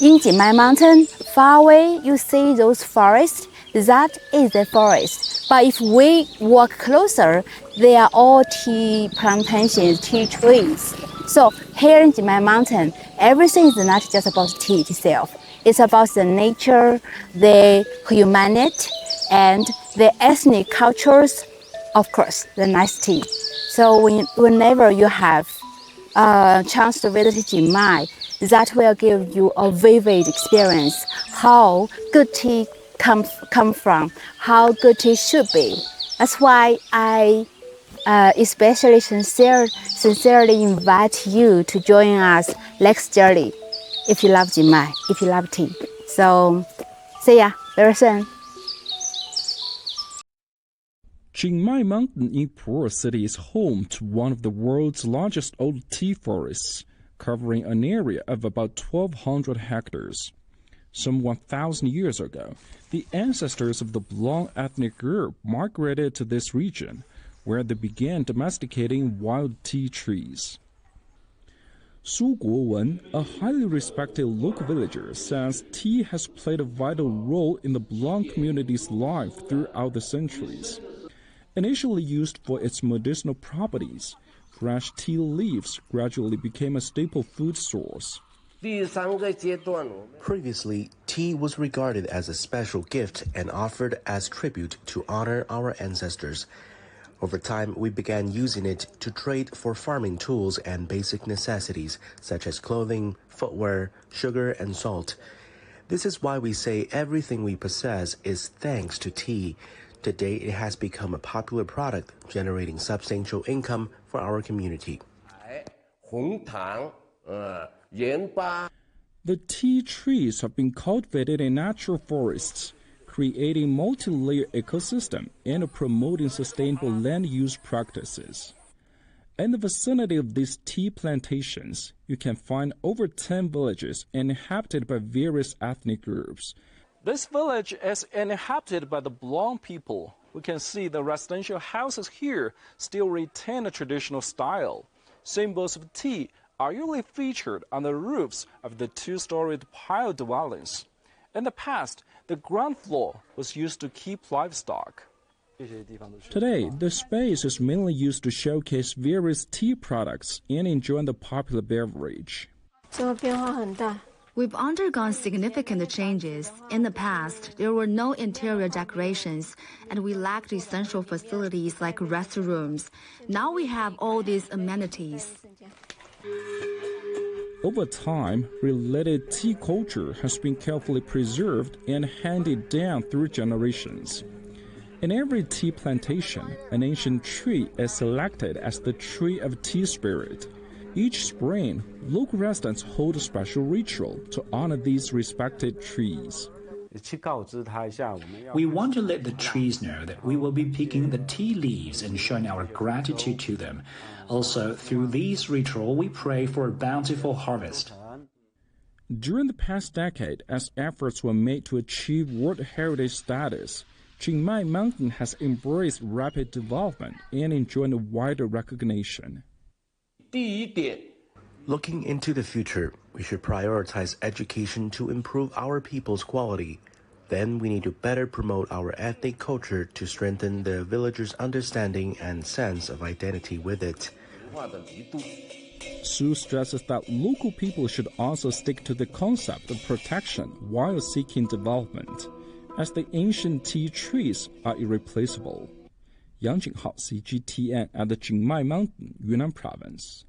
In Jinmai Mountain, far away, you see those forests. That is a forest. But if we walk closer, they are all tea plantations, tea trees. So here in Jinmai Mountain, everything is not just about tea itself. It's about the nature, the humanity, and the ethnic cultures, of course, the nice tea. So whenever you have a chance to visit Jinmai, that will give you a vivid experience how good tea come from, how good tea should be. That's why I especially sincerely invite you to join us next journey if you love Jinmai, if you love tea. So see ya very soon. Jinmai Mountain in Pu-erh City is home to one of the world's largest old tea forests, covering an area of about 1,200 hectares. Some 1,000 years ago, the ancestors of the Blong ethnic group migrated to this region, where they began domesticating wild tea trees. Su Guowen, a highly respected local villager, says tea has played a vital role in the Blong community's life throughout the centuries. Initially used for its medicinal properties, fresh tea leaves gradually became a staple food source. Previously, tea was regarded as a special gift and offered as tribute to honor our ancestors. Over time, we began using it to trade for farming tools and basic necessities such as clothing, footwear, sugar, and salt. This is why we say everything we possess is thanks to tea. Today, it has become a popular product, generating substantial income for our community. The tea trees have been cultivated in natural forests, creating multi-layer ecosystem and promoting sustainable land use practices. In the vicinity of these tea plantations, you can find over 10 villages inhabited by various ethnic groups. This village is inhabited by the Blong people. We can see the residential houses here still retain a traditional style. Symbols of tea are usually featured on the roofs of the two-storied pile dwellings. In the past, the ground floor was used to keep livestock. Today, the space is mainly used to showcase various tea products and enjoy the popular beverage. We've undergone significant changes. In the past, there were no interior decorations, and we lacked essential facilities like restrooms. Now we have all these amenities. Over time, related tea culture has been carefully preserved and handed down through generations. In every tea plantation, an ancient tree is selected as the tree of tea spirit. Each spring, local residents hold a special ritual to honor these respected trees. We want to let the trees know that we will be picking the tea leaves and showing our gratitude to them. Also, through this ritual, we pray for a bountiful harvest. During the past decade, as efforts were made to achieve World Heritage status, Jinmai Mountain has embraced rapid development and enjoyed wider recognition. Looking into the future, we should prioritize education to improve our people's quality. Then we need to better promote our ethnic culture to strengthen the villagers' understanding and sense of identity with it. Su stresses that local people should also stick to the concept of protection while seeking development, as the ancient tea trees are irreplaceable. Yang Jinghao, CGTN at the Jinmai Mountain, Yunnan Province.